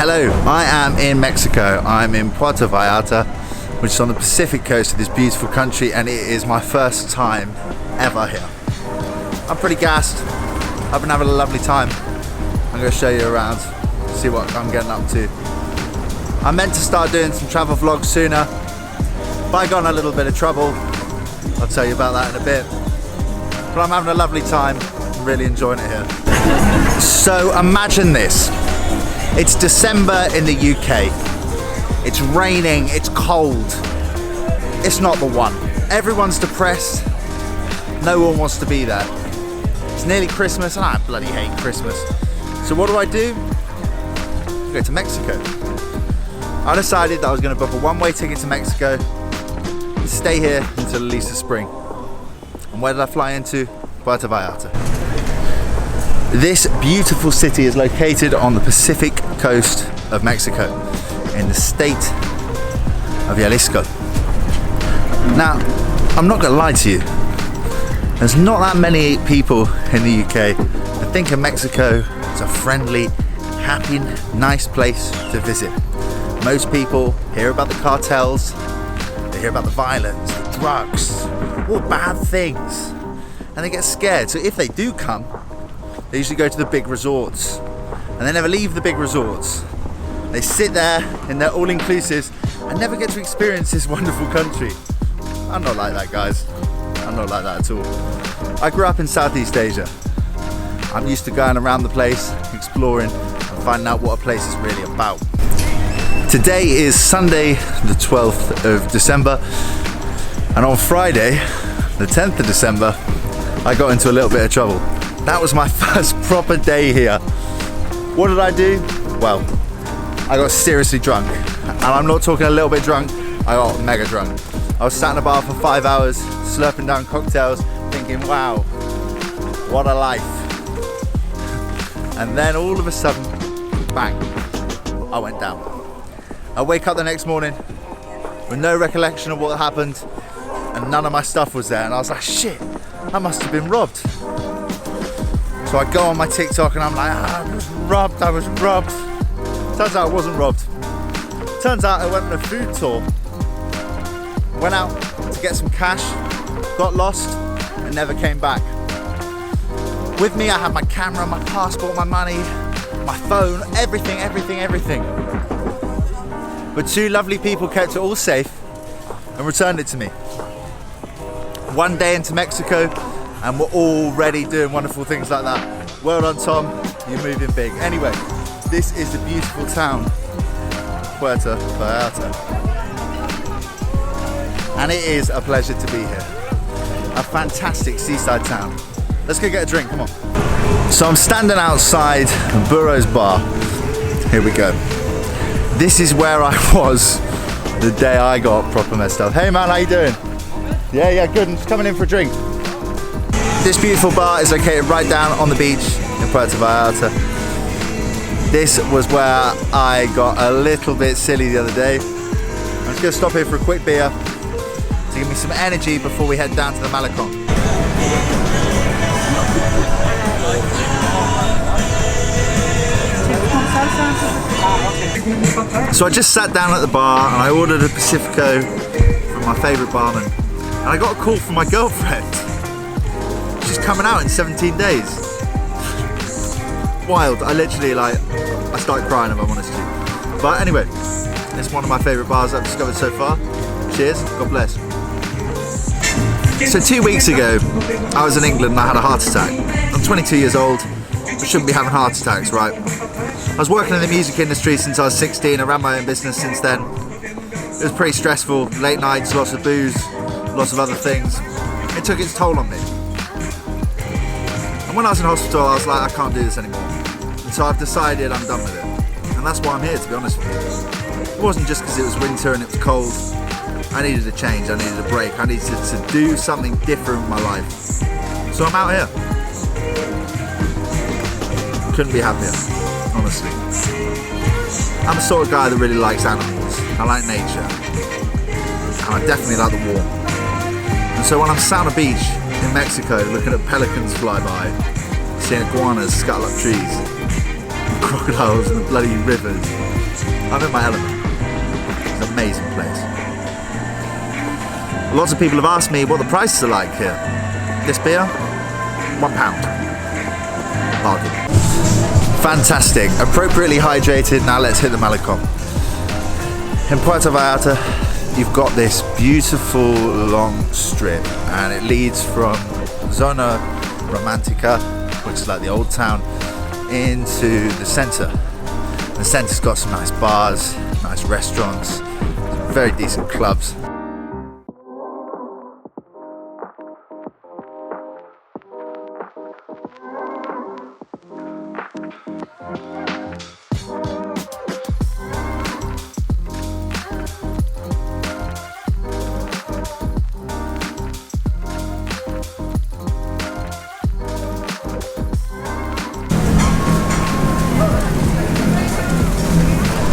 Hello, I am in Mexico. I'm in Puerto Vallarta, which is on the Pacific coast of this beautiful country, and it is my first time ever here. I'm pretty gassed. I've been having a lovely time. I'm going to show you around, see what I'm getting up to. I meant to start doing some travel vlogs sooner, but I got in a little bit of trouble. I'll tell you about that in a bit. But I'm having a lovely time. I'm really enjoying it here. So imagine this. It's December in the UK. It's raining, it's cold. It's not the one. Everyone's depressed. No one wants to be there. It's nearly Christmas and I bloody hate Christmas. So what do? I go to Mexico. I decided that I was going to book a one-way ticket to Mexico and stay here until at least the spring. And where did I fly into? Puerto Vallarta. This beautiful city is located on the Pacific coast of Mexico in the state of Jalisco. Now, I'm not going to lie to you. There's not that many people in the UK that think of Mexico as a friendly, happy, nice place to visit. Most people hear about the cartels, they hear about the violence, the drugs, all bad things, and they get scared. So if they do come, they usually go to the big resorts, and they never leave the big resorts. They sit there in their all-inclusives and never get to experience this wonderful country. I'm not like that, guys. I'm not like that at all. I grew up in Southeast Asia. I'm used to going around the place, exploring, and finding out what a place is really about. Today is Sunday, the 12th of December, and on Friday, the 10th of December, I got into a little bit of trouble. That was my first proper day here. What did I do? Well, I got seriously drunk. And I'm not talking a little bit drunk, I got mega drunk. I was sat in a bar for 5 hours, slurping down cocktails, thinking, wow, what a life. And then all of a sudden, bang, I went down. I wake up the next morning with no recollection of what happened, and none of my stuff was there. And I was like, shit, I must have been robbed. So I go on my TikTok and I'm like, I was robbed. Turns out I wasn't robbed. Turns out I went on a food tour. Went out to get some cash, got lost, and never came back. With me I had my camera, my passport, my money, my phone, everything. But two lovely people kept it all safe and returned it to me. One day into Mexico, and we're already doing wonderful things like that. Well done, Tom, you're moving big. Anyway, this is the beautiful town, Puerto Vallarta. And it is a pleasure to be here. A fantastic seaside town. Let's go get a drink, come on. So I'm standing outside Burro's bar. Here we go. This is where I was the day I got proper messed up. Hey man, how you doing? Yeah, good, I'm just coming in for a drink. This beautiful bar is located right down on the beach in Puerto Vallarta. This was where I got a little bit silly the other day. I'm just gonna stop here for a quick beer to give me some energy before we head down to the Malecon. So I just sat down at the bar and I ordered a Pacifico from my favourite barman, and I got a call from my girlfriend. She's coming out in 17 days. Wild. I literally I started crying if I'm honest with you. But anyway, it's one of my favourite bars I've discovered so far. Cheers, God bless. So 2 weeks ago, I was in England and I had a heart attack. I'm 22 years old, I shouldn't be having heart attacks, right? I was working in the music industry since I was 16, I ran my own business since then. It was pretty stressful, late nights, lots of booze, lots of other things. It took its toll on me. And when I was in hospital, I was like, I can't do this anymore. And so I've decided I'm done with it. And that's why I'm here, to be honest with you. It wasn't just because it was winter and it was cold. I needed a change, I needed a break, I needed to do something different with my life. So I'm out here. Couldn't be happier, honestly. I'm the sort of guy that really likes animals. I like nature. And I definitely like the warmth. And so when I'm sat on a beach in Mexico looking at pelicans fly by, seeing iguanas scuttle up trees, crocodiles in the bloody rivers, I'm in my element. It's an amazing place. Lots of people have asked me what the prices are like here. This beer, £1. Bargain. Fantastic, appropriately hydrated. Now let's hit the Malecon. In Puerto Vallarta, you've got this beautiful long strip, and it leads from Zona Romantica, which is like the old town, into the centre. The centre's got some nice bars, nice restaurants, very decent clubs.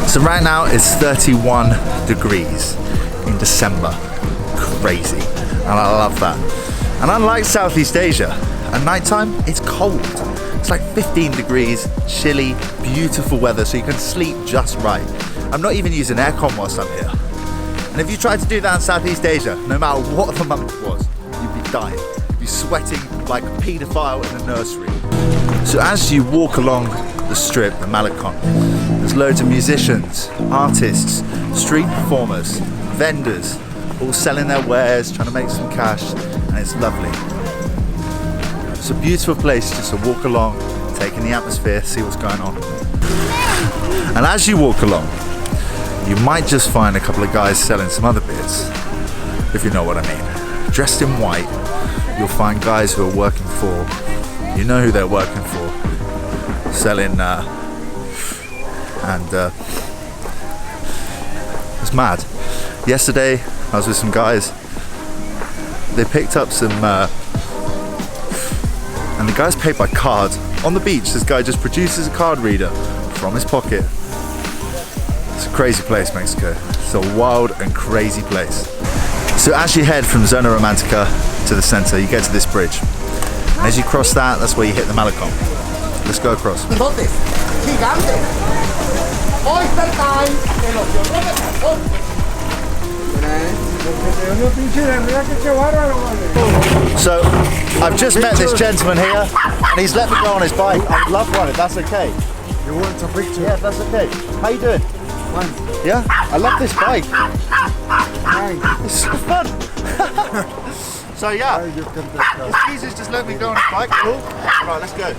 So right now it's 31 degrees in December. Crazy. And I love that. And unlike Southeast Asia, at night time it's cold. It's like 15 degrees, chilly, beautiful weather, so you can sleep just right. I'm not even using aircon whilst I'm here. And if you tried to do that in Southeast Asia, no matter what the month was, you'd be dying. You'd be sweating like a paedophile in a nursery. So as you walk along the strip, the Malecon, there's loads of musicians, artists, street performers, vendors, all selling their wares, trying to make some cash, and it's lovely. It's a beautiful place just to walk along, take in the atmosphere, see what's going on. And as you walk along, you might just find a couple of guys selling some other beers, if you know what I mean. Dressed in white, you'll find guys who are working for, you know who they're working for, selling it's mad. Yesterday I was with some guys, they picked up some and the guys paid by card. On the beach, this guy just produces a card reader from his pocket. It's a crazy place, Mexico. It's a wild and crazy place. So as you head from Zona Romantica to the center, you get to this bridge. And as you cross that, that's where you hit the Malecon. Let's go across. So I've just met this gentleman here, and he's let me go on his bike. I'd love one if that's okay. You want a picture? Yeah, that's okay. How you doing? Fine. Yeah? I love this bike. Fine. It's so fun. So yeah, You can take this Jesus just let me go on his bike. Cool. Right, let's go.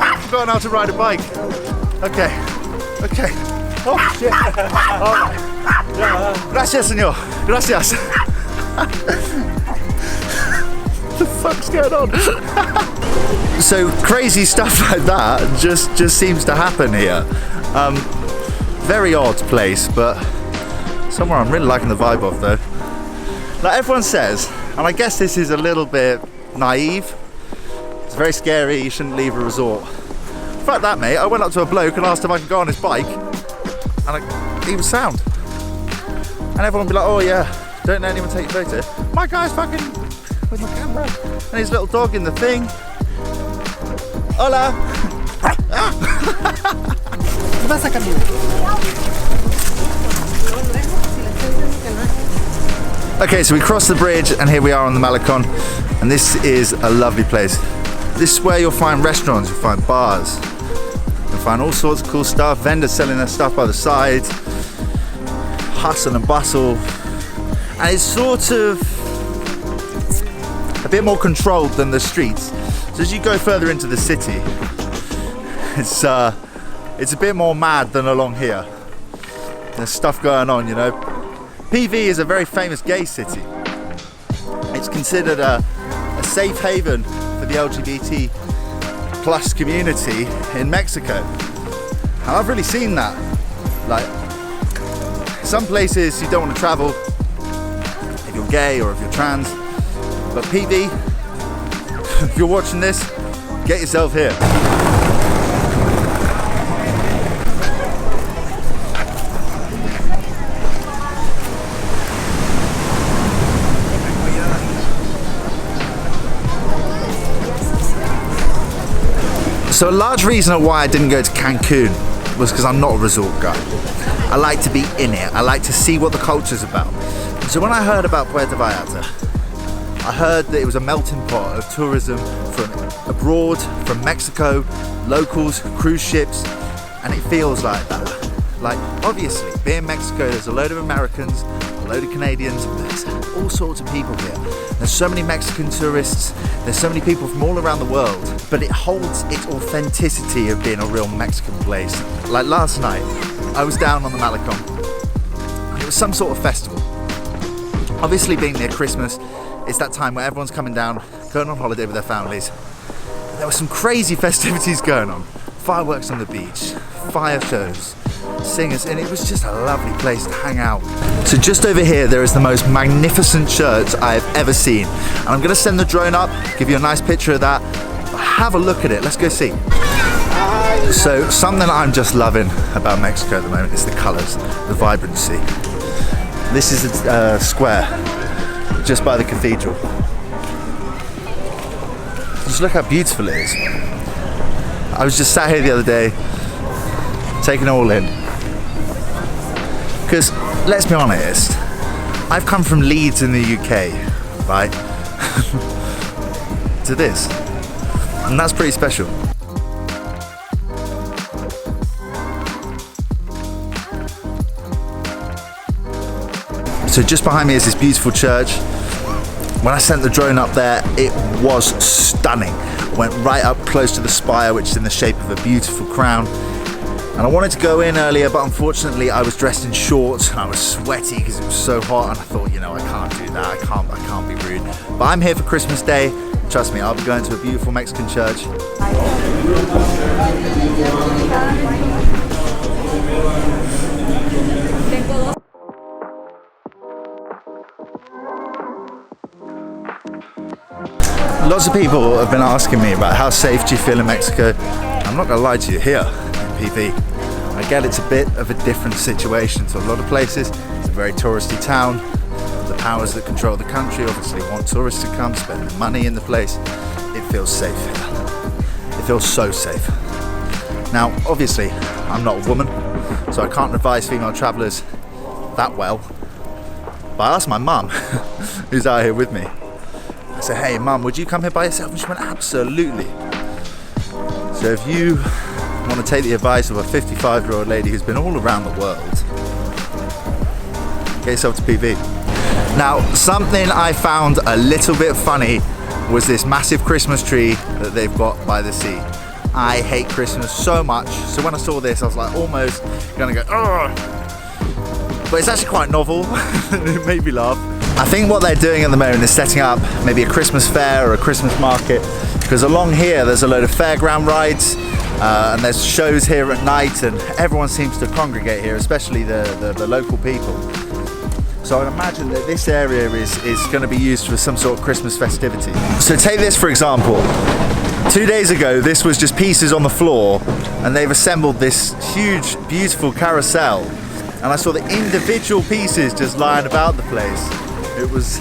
I've forgotten how to ride a bike. Okay. Okay. Oh shit. Oh. Gracias, señor. Gracias. What the fuck's going on? So crazy stuff like that just seems to happen here. Very odd place, but somewhere I'm really liking the vibe of though. Like everyone says, and I guess this is a little bit naive, it's very scary, you shouldn't leave a resort. Fuck that, mate. I went up to a bloke and asked if I could go on his bike, and he was sound. And everyone would be like, oh yeah, don't let anyone take your photo. My guy's fucking with my camera and his little dog in the thing. Hola. Okay, so we crossed the bridge and here we are on the Malecon, and this is a lovely place. This is where you'll find restaurants, you'll find bars, you'll find all sorts of cool stuff, vendors selling their stuff by the side, hustle and bustle, and it's sort of a bit more controlled than the streets. So as you go further into the city, it's a bit more mad than along here. There's stuff going on, you know. PV is a very famous gay city. It's considered a safe haven for the LGBT plus community in Mexico. And I've really seen that. Like, some places you don't want to travel if you're gay or if you're trans, but PV, if you're watching this, get yourself here. So a large reason why I didn't go to Cancun was because I'm not a resort guy. I like to be in it. I like to see what the culture's about. So when I heard about Puerto Vallarta, I heard that it was a melting pot of tourism from abroad, from Mexico, locals, cruise ships, and it feels like that. Like, obviously, being Mexico, there's a load of Americans, a load of Canadians, there's all sorts of people here. There's so many Mexican tourists, there's so many people from all around the world, but it holds its authenticity of being a real Mexican place. Like last night, I was down on the Malecon, and it was some sort of festival. Obviously, being near Christmas, it's that time where everyone's coming down, going on holiday with their families. There were some crazy festivities going on. Fireworks on the beach, fire shows, singers, and it was just a lovely place to hang out. So just over here there is the most magnificent church I have ever seen, and I'm going to send the drone up, give you a nice picture of that. Have a look at it, let's go see. So something I'm just loving about Mexico at the moment is the colours, the vibrancy. This is a square just by the cathedral. Just look how beautiful it is. I was just sat here the other day taking it all in, because let's be honest, I've come from Leeds in the UK, right, to this, and that's pretty special. So just behind me is this beautiful church. When I sent the drone up there, it was stunning. I went right up close to the spire, which is in the shape of a beautiful crown. And I wanted to go in earlier, but unfortunately I was dressed in shorts and I was sweaty because it was so hot, and I thought, you know, I can't do that, I can't be rude. But I'm here for Christmas Day. Trust me, I'll be going to a beautiful Mexican church. Lots of people have been asking me about how safe do you feel in Mexico. I'm not gonna lie to you, here in PV, I get it's a bit of a different situation to a lot of places. It's a very touristy town. The powers that control the country obviously want tourists to come, spend their money in the place. It feels safe here. It feels so safe. Now, obviously, I'm not a woman, so I can't advise female travellers that well. But I asked my mum, who's out here with me, I said, hey mum, would you come here by yourself? And she went, absolutely. So if you want to take the advice of a 55-year-old lady who's been all around the world, get yourself to PV. Now, something I found a little bit funny was this massive Christmas tree that they've got by the sea. I hate Christmas so much, so when I saw this I was like almost gonna go, ugh! But it's actually quite novel. It made me laugh. I think what they're doing at the moment is setting up maybe a Christmas fair or a Christmas market, because along here there's a load of fairground rides and there's shows here at night, and everyone seems to congregate here, especially the local people. So I imagine that this area is going to be used for some sort of Christmas festivity. So take this for example. 2 days ago this was just pieces on the floor, and they've assembled this huge beautiful carousel, and I saw the individual pieces just lying about the place. It was...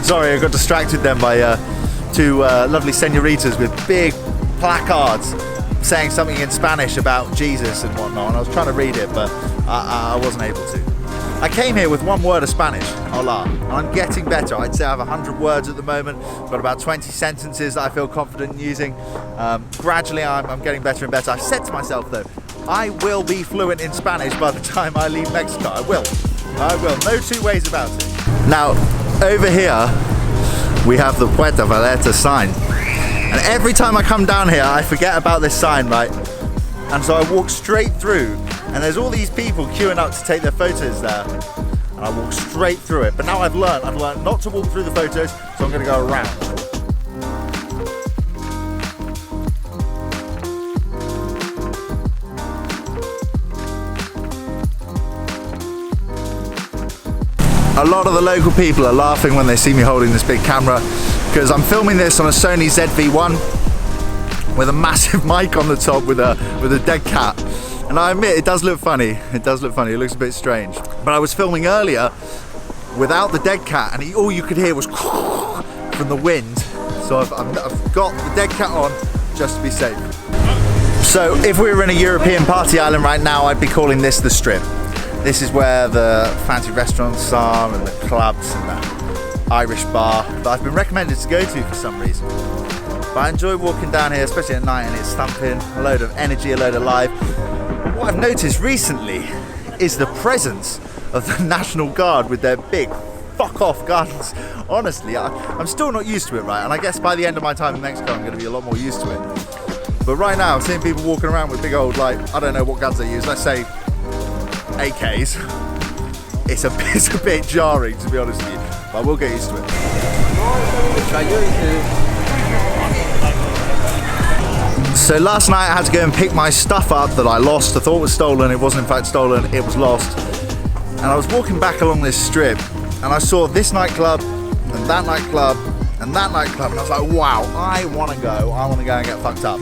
Sorry, I got distracted then by two lovely senoritas with big placards saying something in Spanish about Jesus and whatnot, and I was trying to read it, but I wasn't able to. I came here with one word of Spanish, hola, and I'm getting better. I'd say I have 100 words at the moment, got about 20 sentences that I feel confident in using. Gradually I'm getting better and better. I've said to myself though, I will be fluent in Spanish by the time I leave Mexico. I will, no two ways about it. Now, over here, we have the Puerto Vallarta sign. And every time I come down here, I forget about this sign, right? And so I walk straight through, and there's all these people queuing up to take their photos there. And I walk straight through it. But now I've learned not to walk through the photos, so I'm gonna go around. A lot of the local people are laughing when they see me holding this big camera, because I'm filming this on a Sony ZV-1 with a massive mic on the top with a dead cat. And I admit, it does look funny. It does look funny. It looks a bit strange. But I was filming earlier without the dead cat, and all you could hear was from the wind. So I've got the dead cat on just to be safe. So if we were in a European party island right now, I'd be calling this the Strip. This is where the fancy restaurants are and the clubs and the Irish bar that I've been recommended to go to for some reason. But I enjoy walking down here, especially at night, and it's thumping, a load of energy, a load of life. What I've noticed recently is the presence of the National Guard with their big fuck off guns. Honestly, I'm still not used to it, right? And I guess by the end of my time in Mexico, I'm going to be a lot more used to it. But right now, I'm seeing people walking around with big old, like, I don't know what guns they use. Let's say AKs. It's a bit jarring, to be honest with you. But I will get used to it. So last night I had to go and pick my stuff up that I lost. I thought it was stolen. It wasn't in fact stolen. It was lost. And I was walking back along this strip and I saw this nightclub and that nightclub and that nightclub, and I was like, wow, I want to go and get fucked up.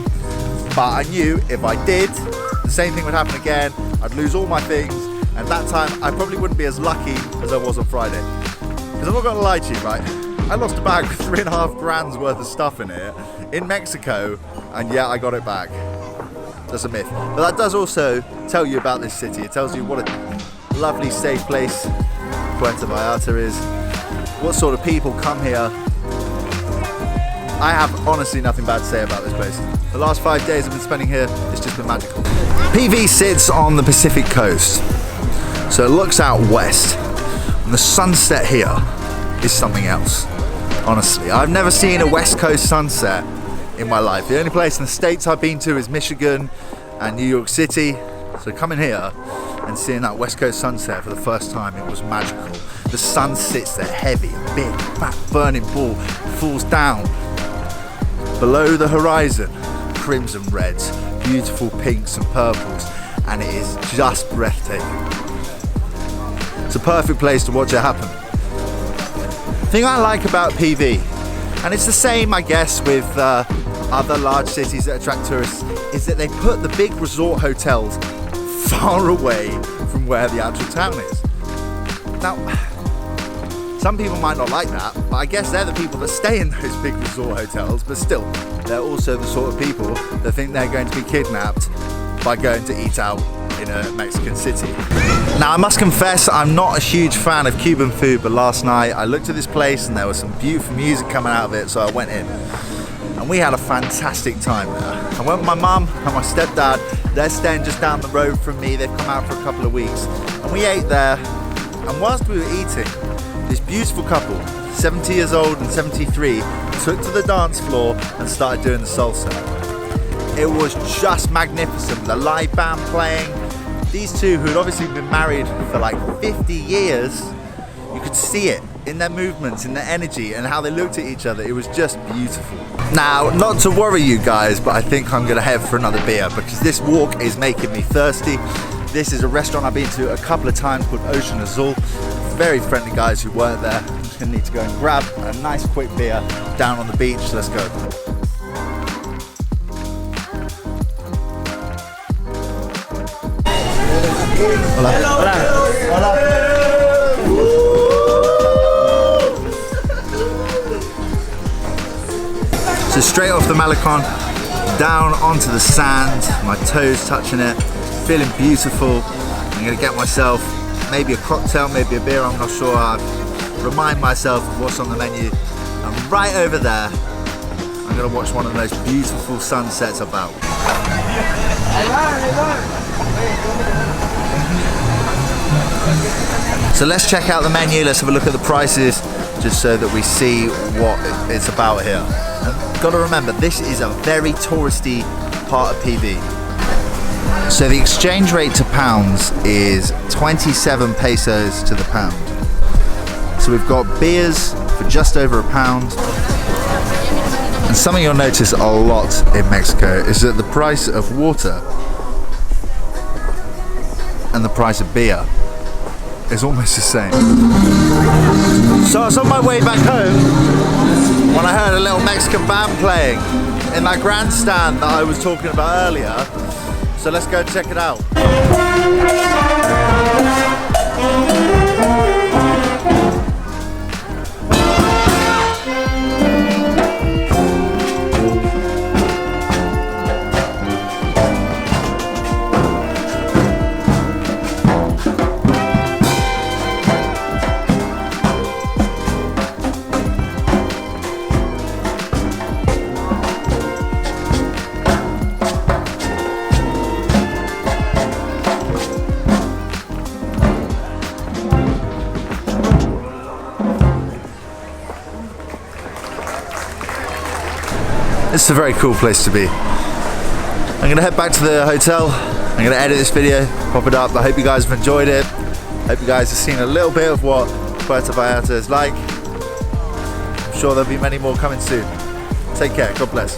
But I knew if I did, the same thing would happen again. I'd lose all my things, and that time I probably wouldn't be as lucky as I was on Friday. Because I'm not going to lie to you, right? I lost a bag with 3.5 grand's worth of stuff in it in Mexico, and yeah, I got it back. That's a myth. But that does also tell you about this city. It tells you what a lovely, safe place Puerto Vallarta is, what sort of people come here. I have honestly nothing bad to say about this place. The last 5 days I've been spending here, it's just been magical. PV sits on the Pacific coast, so it looks out west. And the sunset here is something else. Honestly, I've never seen a west coast sunset in my life. The only place in the States I've been to is Michigan and New York City. So coming here and seeing that west coast sunset for the first time, it was magical. The sun sits there heavy, a big, fat, burning ball, falls down. Below the horizon, crimson reds, beautiful pinks and purples, and it is just breathtaking. It's a perfect place to watch it happen. The thing I like about PV, and it's the same I guess with other large cities that attract tourists, is that they put the big resort hotels far away from where the actual town is. Now, some people might not like that, but I guess they're the people that stay in those big resort hotels, but still, they're also the sort of people that think they're going to be kidnapped by going to eat out in a Mexican city. Now, I must confess, I'm not a huge fan of Cuban food, but last night I looked at this place and there was some beautiful music coming out of it, so I went in. And we had a fantastic time there. I went with my mum and my stepdad. They're staying just down the road from me. They've come out for a couple of weeks. And we ate there, and whilst we were eating, this beautiful couple, 70 years old and 73, took to the dance floor and started doing the salsa. It was just magnificent. The live band playing. These two, who had obviously been married for like 50 years, you could see it in their movements, in their energy, and how they looked at each other. It was just beautiful. Now, not to worry you guys, but I think I'm gonna head for another beer because this walk is making me thirsty. This is a restaurant I've been to a couple of times called Ocean Azul. Very friendly guys who work there. I'm just gonna need to go and grab a nice quick beer down on the beach. Let's go. Hola. Hola. Hola. So straight off the Malecon, down onto the sand, my toes touching it, feeling beautiful. I'm gonna get myself maybe a cocktail, maybe a beer, I'm not sure. I remind myself of what's on the menu. And right over there, I'm gonna watch one of the most beautiful sunsets about. So let's check out the menu, let's have a look at the prices, just so that we see what it's about here. And gotta remember, this is a very touristy part of PV. So the exchange rate to pounds is 27 pesos to the pound. So we've got beers for just over £1. And something you'll notice a lot in Mexico is that the price of water and the price of beer is almost the same. So I was on my way back home when I heard a little Mexican band playing in that grandstand that I was talking about earlier. So let's go check it out. This is a very cool place to be. I'm gonna head back to the hotel. I'm gonna edit this video, pop it up. I hope you guys have enjoyed it. Hope you guys have seen a little bit of what Puerto Vallarta is like. I'm sure there'll be many more coming soon. Take care, God bless.